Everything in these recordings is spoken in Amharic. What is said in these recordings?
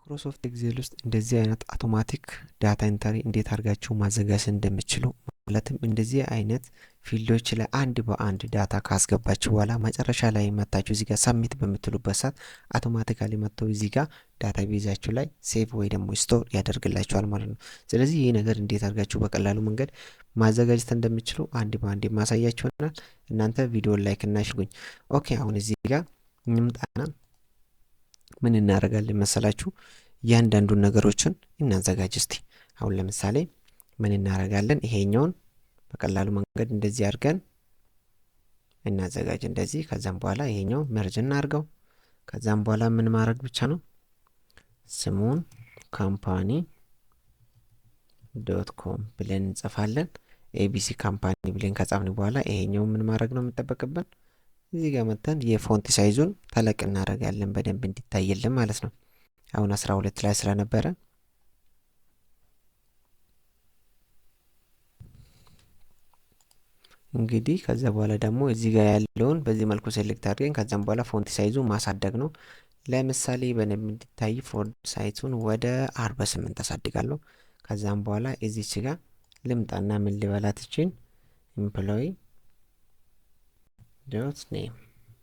ማይክሮሶፍት ኤክሴል ውስጥ እንደዚህ አይነት አውቶማቲክ ዳታ ኢንተሪ እንዴት አድርጋችሁ ማዘጋጀት እንደምትችሉ ማለትም እንደዚህ አይነት ፊልዶች ላይ አንድ በአንድ ዳታ ካስገባችሁ በኋላ መጨረሻ ላይ መጣችሁ እዚህ ጋር ሰብሚት በምትሉበት ሰዓት አውቶማቲካሊ መጥተው እዚህ ጋር ዳታ ቤዛችሁ ላይ ሴቭ ወይ ደግሞ ስቶር ያደርግላችኋል ማለት ነው። ስለዚህ ይህ ነገር እንዴት አድርጋችሁ በቀላሉ መንገድ ማዘጋጀት እንደምትችሉ አንድ በአንድ ማሳያችሁ ይሆናል። እናንተ ቪዲዮ ላይክ እና አድርጉኝ። ኦኬ አሁን እዚህ ጋር እንምጣና ምን እናደርጋለን መሰላችሁ? እያንዳንዱን ነገሮችን እናዘጋጅ እስቲ። አሁን ለምሳሌ ምን እናደርጋለን? ይሄኛውን በቀላሉ መንገድ እንደዚህ አድርገን እናዘጋጅ እንደዚህ። ከዛም በኋላ ይሄኛው መርጅ እናድርገው። ከዛም በኋላ ምን ማድረግ ብቻ ነው? ስሙን ካምፓኒ ዶት ኮም ብለን እንጽፋለን። ኤቢሲ ካምፓኒ ብለን ከጻፍን በኋላ ይሄኛው ምን ማድረግ ነው የሚጠበቅብን? እዚህ ጋር መተን የፎንት ሳይዙን ተለቅ እናደርጋለን በደንብ እንዲታይልን ማለት ነው። አሁን 12 ላይ ስለነበረ እንግዲህ ከዛ በኋላ ደግሞ እዚህ ጋር ያለውን በዚህ መልኩ ሴሌክት አድርገን ከዛም በኋላ ፎንት ሳይዙ ማሳደግ ነው። ለምሳሌ በደንብ እንዲታይ ፎንት ሳይዙን ወደ 48 አሳድጋለሁ። ከዛም በኋላ እዚች ጋር ልምጣና ምን ልበላት እቺን ኤምፕሎይ ዶት ኔም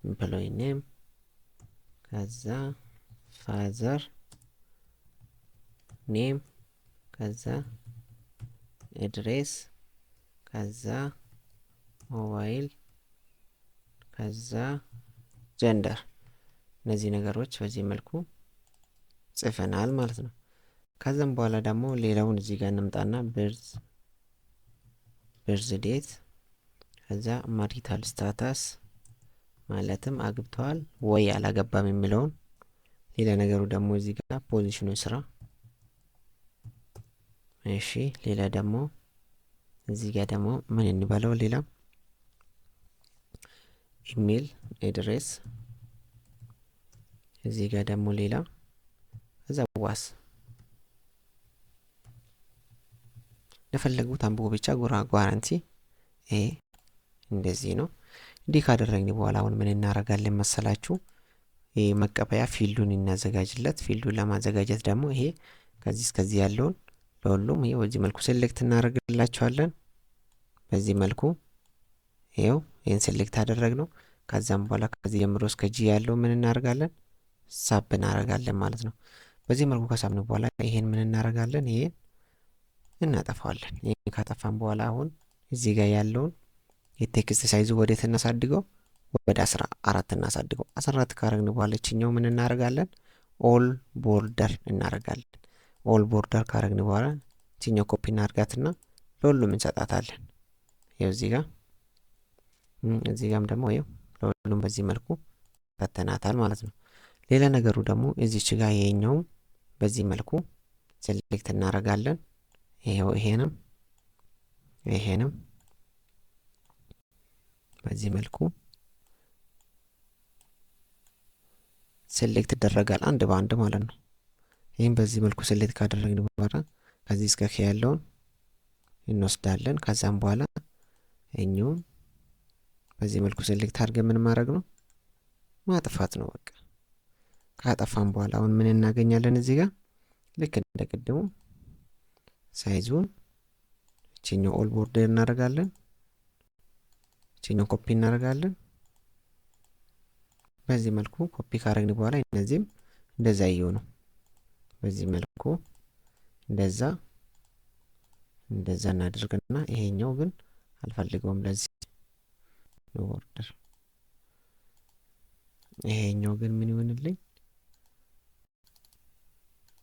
ኤምፕሎይ ኔም ከዛ ፋዘር ኔም ከዛ አድሬስ ከዛ ሞባይል ከዛ ጀንደር እነዚህ ነገሮች በዚህ መልኩ ጽፈናል ማለት ነው። ከዛም በኋላ ደግሞ ሌላውን እዚህ ጋር እንምጣና በርዝ ዴት ከዛ ማሪታል ስታተስ ማለትም አግብተዋል ወይ አላገባም የሚለውን ሌላ ነገሩ ደግሞ እዚህ ጋር ፖዚሽኑ ስራ። እሺ ሌላ ደግሞ እዚህ ጋር ደግሞ ምን እንበለው? ሌላ ኢሜል አድሬስ እዚህ ጋር ደግሞ ሌላ ከዛ ዋስ ለፈለጉት አንብቦ ብቻ ጓራንቲ እንደዚህ ነው። እንዲህ ካደረግን በኋላ አሁን ምን እናደርጋለን መሰላችሁ? ይሄ መቀበያ ፊልዱን እናዘጋጅለት። ፊልዱን ለማዘጋጀት ደግሞ ይሄ ከዚህ እስከዚህ ያለውን ለሁሉም ይሄ በዚህ መልኩ ሴሌክት እናደርግላቸዋለን። በዚህ መልኩ ይሄው ይሄን ሴሌክት አደረግነው። ከዛም በኋላ ከዚህ ጀምሮ እስከ ጂ ያለው ምን እናደርጋለን? ሳብ እናደርጋለን ማለት ነው። በዚህ መልኩ ከሳብን በኋላ ይሄን ምን እናደርጋለን? ይሄን እናጠፋዋለን። ይሄን ካጠፋን በኋላ አሁን እዚህ ጋር ያለውን የቴክስት ሳይዙ ወዴት እናሳድገው? ወደ 14 እናሳድገው። 14 ካረግን በኋላ እቺኛው ምን እናደርጋለን? ኦል ቦርደር እናደርጋለን። ኦል ቦርደር ካረግን በኋላ እቺኛው ኮፒ እናድርጋትና ለሁሉም እንሰጣታለን። ይሄው እዚህ ጋርም ደግሞ ይሄው ለሁሉም በዚህ መልኩ ከተናታል ማለት ነው። ሌላ ነገሩ ደግሞ እዚች ጋር ይሄኛው በዚህ መልኩ ሴሌክት እናደርጋለን። ይሄው ይሄንም በዚህ መልኩ ሴሌክት ይደረጋል አንድ በአንድ ማለት ነው። ይሄን በዚህ መልኩ ሴሌክት ካደረግን በኋላ ከዚህ እስከ ከ ያለውን እንወስዳለን። ከዛም በኋላ እኛውን በዚህ መልኩ ሴሌክት አድርገን ምን ማድረግ ነው? ማጥፋት ነው በቃ። ካጠፋን በኋላ አሁን ምን እናገኛለን? እዚህ ጋር ልክ እንደቀደሙ ሳይዙን እቺኛው ኦል ቦርደር እናደርጋለን። እቺኛው ኮፒ እናደርጋለን። በዚህ መልኩ ኮፒ ካደረግን በኋላ እነዚህም እንደዛ ይሆኑ በዚህ መልኩ እንደዛ እናድርግና ይሄኛው ግን አልፈልገውም ለዚህ ነው ቦርደር። ይሄኛው ግን ምን ይሆንልኝ?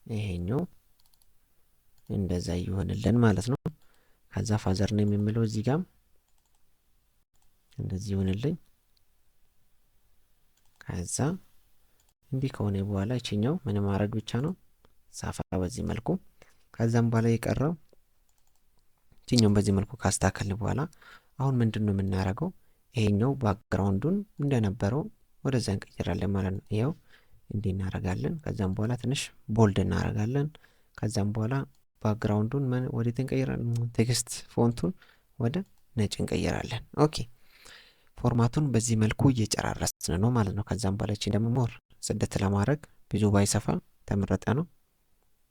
ይሄኛው እንደዛ ይሆንልን ማለት ነው። ከዛ ፋዘር ነው የሚለው እዚህ ጋር እንደዚህ ይሆንልኝ። ከዛ እንዲህ ከሆነ በኋላ እቺኛው ምን ማድረግ ብቻ ነው? ሳፋ በዚህ መልኩ። ከዛም በኋላ የቀረው እቺኛውን በዚህ መልኩ ካስተካከልን በኋላ አሁን ምንድነው የምናደርገው? ይሄኛው ባክግራውንዱን እንደነበረው ወደዛ እንቀይራለን ማለት ነው። ይሄው እንዲህ እናደርጋለን። ከዛም በኋላ ትንሽ ቦልድ እናደርጋለን። ከዛም በኋላ ባክግራውንዱን ወዴት እንቀይራለን? ቴክስት ፎንቱን ወደ ነጭ እንቀይራለን። ኦኬ ፎርማቱን በዚህ መልኩ እየጨራረስን ነው ማለት ነው። ከዛም በኋላ እቺ ደግሞ ሞር ጽድት ለማድረግ ብዙ ባይሰፋ ተመረጠ ነው።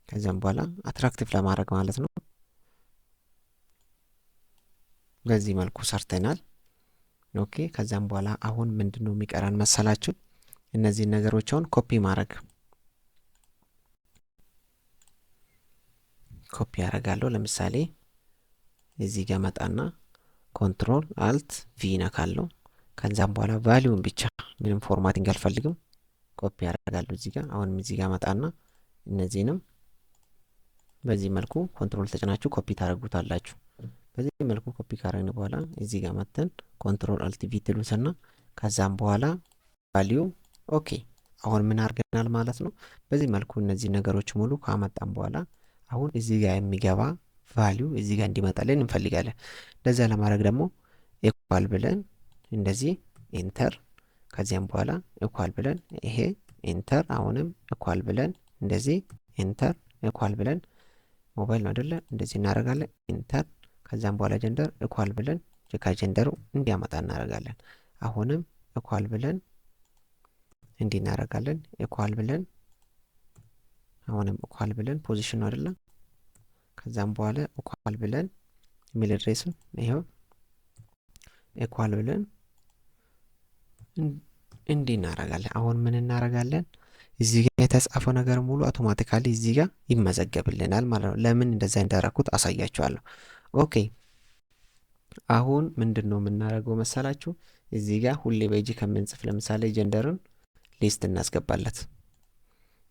ከዚያም በኋላ አትራክቲቭ ለማድረግ ማለት ነው። በዚህ መልኩ ሰርተናል። ኦኬ ከዛም በኋላ አሁን ምንድነው የሚቀረን መሰላችሁ? እነዚህን ነገሮች አሁን ኮፒ ማድረግ። ኮፒ ያደርጋለሁ። ለምሳሌ እዚህ ጋር መጣና ኮንትሮል አልት ቪ ነካለሁ። ከዛም በኋላ ቫሊዩን ብቻ ምንም ፎርማቲንግ አልፈልግም ኮፒ ያደርጋለሁ እዚህ ጋር። አሁንም እዚህ ጋር መጣና እነዚህንም በዚህ መልኩ ኮንትሮል ተጭናችሁ ኮፒ ታደርጉታላችሁ። በዚህ መልኩ ኮፒ ካደረግን በኋላ እዚህ ጋር መተን ኮንትሮል አልት ቪ ትሉትና ከዛም በኋላ ቫሊዩ ኦኬ። አሁን ምን አድርገናል ማለት ነው? በዚህ መልኩ እነዚህ ነገሮች ሙሉ ካመጣን በኋላ አሁን እዚህ ጋር የሚገባ ቫሊዩ እዚህ ጋር እንዲመጣልን እንፈልጋለን። እንደዛ ለማድረግ ደግሞ ኢኳል ብለን እንደዚህ ኢንተር፣ ከዚያም በኋላ ኢኳል ብለን ይሄ ኢንተር፣ አሁንም ኢኳል ብለን እንደዚህ ኢንተር፣ ኢኳል ብለን ሞባይል ነው አይደለ? እንደዚህ እናደርጋለን ኢንተር፣ ከዛም በኋላ ጀንደር ኢኳል ብለን ከጀንደሩ እንዲያመጣ እናደርጋለን። አሁንም ኢኳል ብለን እንዲህ እናደርጋለን። ኢኳል ብለን አሁንም ኢኳል ብለን ፖዚሽን ነው አይደለ? ከዛም በኋላ ኢኳል ብለን ኢሜል አድሬሱን ይሄው ኢኳል ብለን እንዲህ እናደርጋለን። አሁን ምን እናደርጋለን? እዚህ ጋር የተጻፈው ነገር ሙሉ አውቶማቲካሊ እዚህ ጋር ይመዘገብልናል ማለት ነው። ለምን እንደዛ እንዳደረኩት አሳያችኋለሁ። ኦኬ አሁን ምንድነው የምናደርገው መሰላችሁ? እዚህ ጋር ሁሌ በእጅ ከምንጽፍ ለምሳሌ ጀንደርን ሊስት እናስገባለት።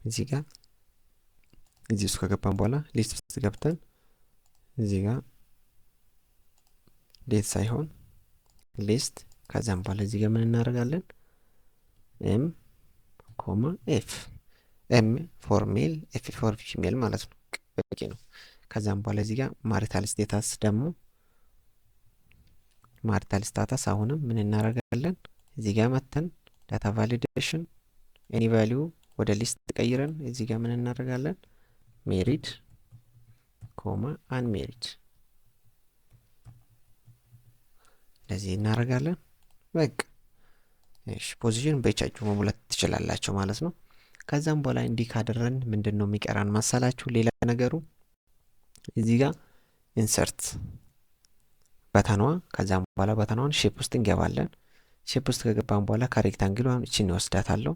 እዚህ ጋር እዚህ ውስጥ ከገባን በኋላ ሊስት ውስጥ ገብተን እዚህ ጋር ዴት ሳይሆን ሊስት፣ ከዛም በኋላ እዚህ ጋር ምን እናደርጋለን? ኤም ኮማ ኤፍ፣ ኤም ፎር ሜል ኤፍ ፎር ፊሜል ማለት ነው። በቂ ነው። ከዛም በኋላ እዚህ ጋር ማሪታል ስቴታስ ደግሞ ማሪታል ስታተስ አሁንም ምን እናደርጋለን? እዚህ ጋር መተን ዳታ ቫሊዴሽን ኤኒ ቫሊዩ ወደ ሊስት ቀይረን እዚህ ጋር ምን እናደርጋለን? ሜሪድ ኮማ አንሜሪድ ለዚህ እናደርጋለን። በቃ እሺ ፖዚሽን በእጃችሁ መሙላት ትችላላችሁ ማለት ነው። ከዛም በኋላ እንዲህ ካደረን ምንድነው የሚቀራን መሰላችሁ? ሌላ ነገሩ እዚህ ጋር ኢንሰርት በተኗ፣ ከዛም በኋላ በተኗን ሼፕ ውስጥ እንገባለን። ሼፕ ውስጥ ከገባን በኋላ ከሬክታንግሉ አሁን እቺን ወስዳታለሁ።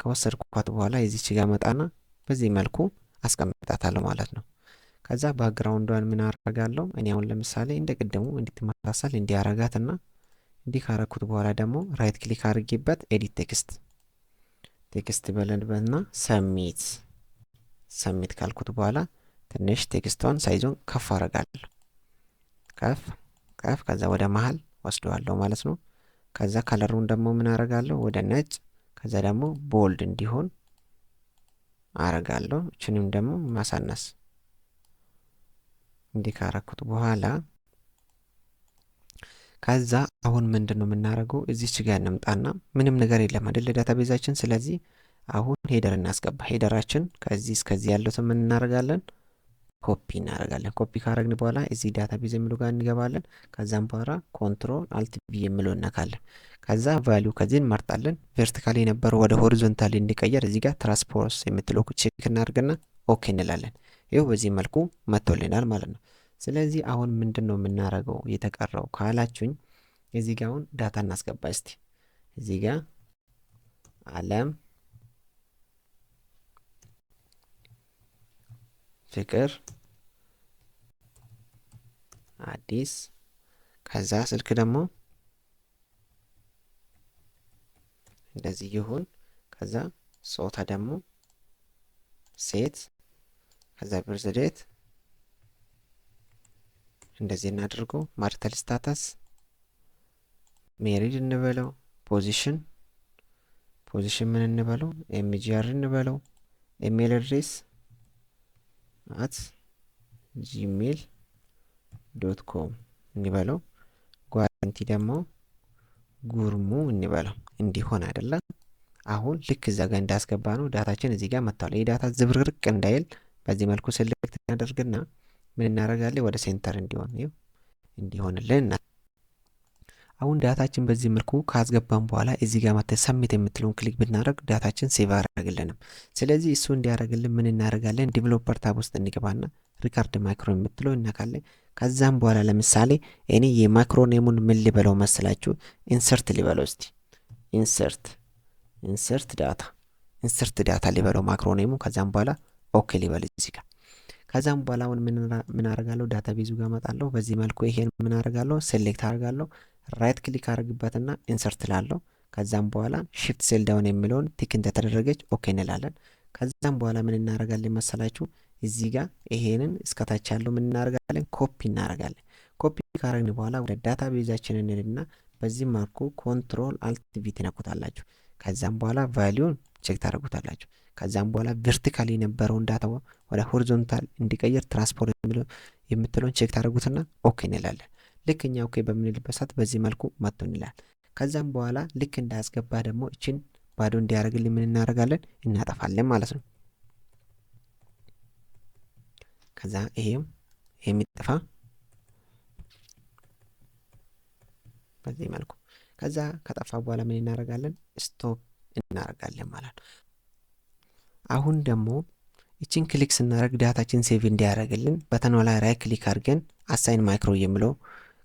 ከወሰድኳት በኋላ እዚች ጋር መጣና በዚህ መልኩ አስቀምጣታለሁ ማለት ነው። ከዛ ባክግራውንዷን ምን አደርጋለሁ? እኔ አሁን ለምሳሌ እንደ ቅድሙ እንድትመሳሰል እንዲያረጋትና እንዲህ ካረኩት በኋላ ደግሞ ራይት ክሊክ አድርጌበት ኤዲት ቴክስት ቴክስት በለንበትና ሰሚት ሰሚት ካልኩት በኋላ ትንሽ ቴክስቷን ሳይዞን ከፍ አደርጋለሁ። ከፍ ከፍ ከዛ ወደ መሃል ወስደዋለሁ ማለት ነው። ከዛ ከለሩን ደግሞ ምን አደርጋለሁ? ወደ ነጭ፣ ከዛ ደግሞ ቦልድ እንዲሆን አረጋለሁ። እችንም ደግሞ ማሳነስ እንዲህ ካረኩት በኋላ ከዛ አሁን ምንድነው የምናደርገው? እዚች ጋር እንምጣና ምንም ነገር የለም አይደል ዳታቤዛችን። ስለዚህ አሁን ሄደር እናስገባ። ሄደራችን ከዚህ እስከዚህ ያሉትን ምን እናደርጋለን? ኮፒ እናደርጋለን። ኮፒ ካረግን በኋላ እዚህ ዳታቤዝ የሚለው ጋር እንገባለን። ከዛም በኋላ ኮንትሮል አልት ቪ የሚለው እነካለን። ከዛ ቫልዩ ከዚህ እንመርጣለን። ቨርቲካሊ የነበረው ወደ ሆሪዞንታሊ እንዲቀየር እዚህ ጋር ትራንስፖዝ የምትለው ቼክ እናደርግና ኦኬ እንላለን። ይኸው በዚህ መልኩ መጥቶልናል ማለት ነው። ስለዚህ አሁን ምንድነው የምናደርገው የተቀረው ካላችሁኝ፣ እዚህ ጋር አሁን ዳታ እናስገባ እስቲ። እዚህ ጋር አለም ፍቅር አዲስ፣ ከዛ ስልክ ደግሞ እንደዚህ ይሁን፣ ከዛ ጾታ ደግሞ ሴት፣ ከዛ በርዝዴት እንደዚህ እናድርገው። ማሪታል ስታተስ ሜሪድ እንበለው። ፖዚሽን ምን እንበለው? ኤምጂአር እንበለው። ኢሜል አድሬስ @gmail.com እንበለው። ጓራንቲ ደግሞ ጉርሙ እንበለው። እንዲሆን አይደለም። አሁን ልክ እዛ ጋር እንዳስገባ ነው ዳታችን እዚህ ጋር መጥቷል። ይህ ዳታ ዝብርቅርቅ እንዳይል በዚህ መልኩ ሴሌክት እናደርግና ምን እናደርጋለን? ወደ ሴንተር እንዲሆን እንዲሆንልን። አሁን ዳታችን በዚህ መልኩ ካስገባን በኋላ እዚህ ጋር መጥተን ሰሚት የምትለውን ክሊክ ብናደርግ ዳታችን ሴቭ አያደርግልንም። ስለዚህ እሱ እንዲያደርግልን ምን እናደርጋለን? ዲቨሎፐር ታብ ውስጥ እንገባና ሪካርድ ማይክሮ የምትለው እነካለን። ከዛም በኋላ ለምሳሌ እኔ የማይክሮ ኔሙን ምን ልበለው መስላችሁ? ኢንሰርት ልበለው እስቲ። ኢንሰርት ዳታ ሊበለው ማይክሮ ኔሙ። ከዛም በኋላ ኦኬ ሊበል እዚህ ጋር። ከዛም በኋላ አሁን ምን አደርጋለሁ? ዳታቤዙ ጋር እመጣለሁ። በዚህ መልኩ ይሄን ምን አደርጋለሁ? ሴሌክት አደርጋለሁ። ራይት ክሊክ አደርግበትና ኢንሰርት ላለው። ከዛም በኋላ shift ሴል ዳውን የሚለውን ቲክ እንደተደረገች ኦኬ እንላለን። ከዛም በኋላ ምን እናደርጋለን መሰላችሁ? እዚህ ጋር ይሄንን እስከታች ያለው ምን እናደርጋለን? ኮፒ እናደርጋለን። ኮፒ ካደረግን በኋላ ወደ ዳታቤዛችን እንልና በዚህ መልኩ ኮንትሮል አልት ቪ ትነኩታላችሁ። ከዛም በኋላ ቫልዩን ቼክ ታደርጉታላችሁ። ከዛም በኋላ ቨርቲካሊ የነበረውን ዳታ ወደ ሆሪዞንታል እንዲቀየር ትራንስፖርት የምትለውን ቼክ ታደርጉትና ኦኬ እንላለን። ልክ እኛ ኦኬ በምንልበት ሰዓት በዚህ መልኩ መጥቶ እንላለን። ከዛም በኋላ ልክ እንዳያስገባ ደግሞ እችን ባዶ እንዲያደርግልን ምን እናደርጋለን? እናጠፋለን ማለት ነው። ከዛ ይሄም የሚጠፋ በዚህ መልኩ። ከዛ ከጠፋ በኋላ ምን እናደርጋለን? ስቶፕ እናደርጋለን ማለት ነው። አሁን ደግሞ እችን ክሊክ ስናደርግ ዳታችን ሴቭ እንዲያደርግልን በተኗ ላይ ራይት ክሊክ አድርገን አሳይን ማይክሮ የሚለው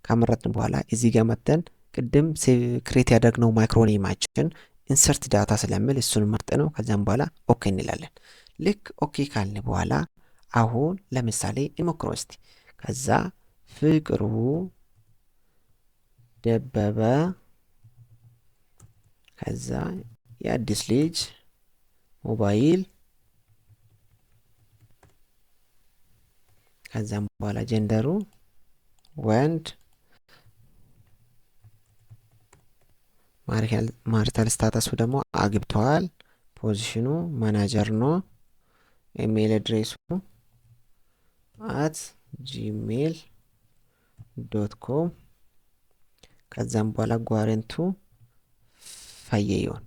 ካመረጥን በኋላ እዚህ ጋር መጥተን ቅድም ክሬት ያደረግነው ማይክሮ ኔማችን ኢንሰርት ዳታ ስለሚል እሱን መርጥ ነው። ከዛም በኋላ ኦኬ እንላለን። ልክ ኦኬ ካልን በኋላ አሁን ለምሳሌ እንሞክረው እስቲ። ከዛ ፍቅሩ ደበበ ከዛ የአዲስ ልጅ ሞባይል ከዛም በኋላ ጀንደሩ ወንድ ማሪታል ስታተሱ ደግሞ አግብተዋል። ፖዚሽኑ ማናጀር ነው። ኢሜል አድሬሱ @gmail.com ከዛም በኋላ ጓረንቱ ፈየየውን።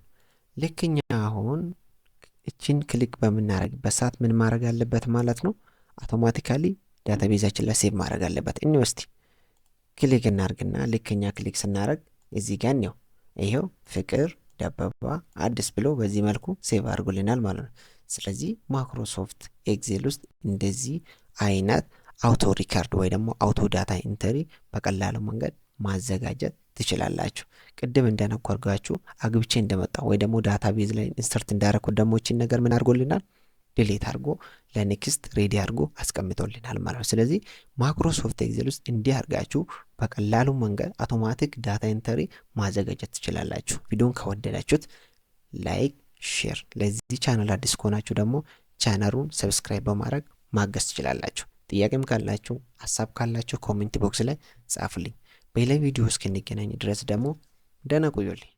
ልክኛ አሁን እችን ክሊክ በምናደርግበት ሰዓት ምን ማድረግ አለበት ማለት ነው? አውቶማቲካሊ ዳታቤዛችን ላይ ሴቭ ማድረግ አለበት። እስቲ ክሊክ እናርግና ልክኛ ክሊክ ስናደርግ እዚህ ጋር ነው ይሄው ፍቅር ደበባ አዲስ ብሎ በዚህ መልኩ ሴቭ አድርጎልናል ማለት ነው። ስለዚህ ማይክሮሶፍት ኤክሴል ውስጥ እንደዚህ አይነት አውቶ ሪካርድ ወይ ደግሞ አውቶ ዳታ ኢንተሪ በቀላሉ መንገድ ማዘጋጀት ትችላላችሁ። ቅድም እንደነገርኳችሁ አግብቼ እንደመጣ ወይ ደግሞ ዳታቤዝ ላይ ኢንሰርት እንዳደረኩት ደግሞ እቺን ነገር ምን አድርጎልናል? ዲሊት አድርጎ ለኔክስት ሬዲ አድርጎ አስቀምጦልናል ማለት ነው። ስለዚህ ማይክሮሶፍት ኤክሴል ውስጥ እንዲህ አድርጋችሁ በቀላሉ መንገድ አውቶማቲክ ዳታ ኢንተሪ ማዘጋጀት ትችላላችሁ። ቪዲዮን ከወደዳችሁት ላይክ፣ ሼር፣ ለዚህ ቻናል አዲስ ከሆናችሁ ደግሞ ቻናሉን ሰብስክራይብ በማድረግ ማገዝ ትችላላችሁ። ጥያቄም ካላችሁ ሀሳብ ካላችሁ ኮሜንት ቦክስ ላይ ጻፉልኝ። በሌላ ቪዲዮ እስክንገናኝ ድረስ ደግሞ ደህና ቆዩልኝ።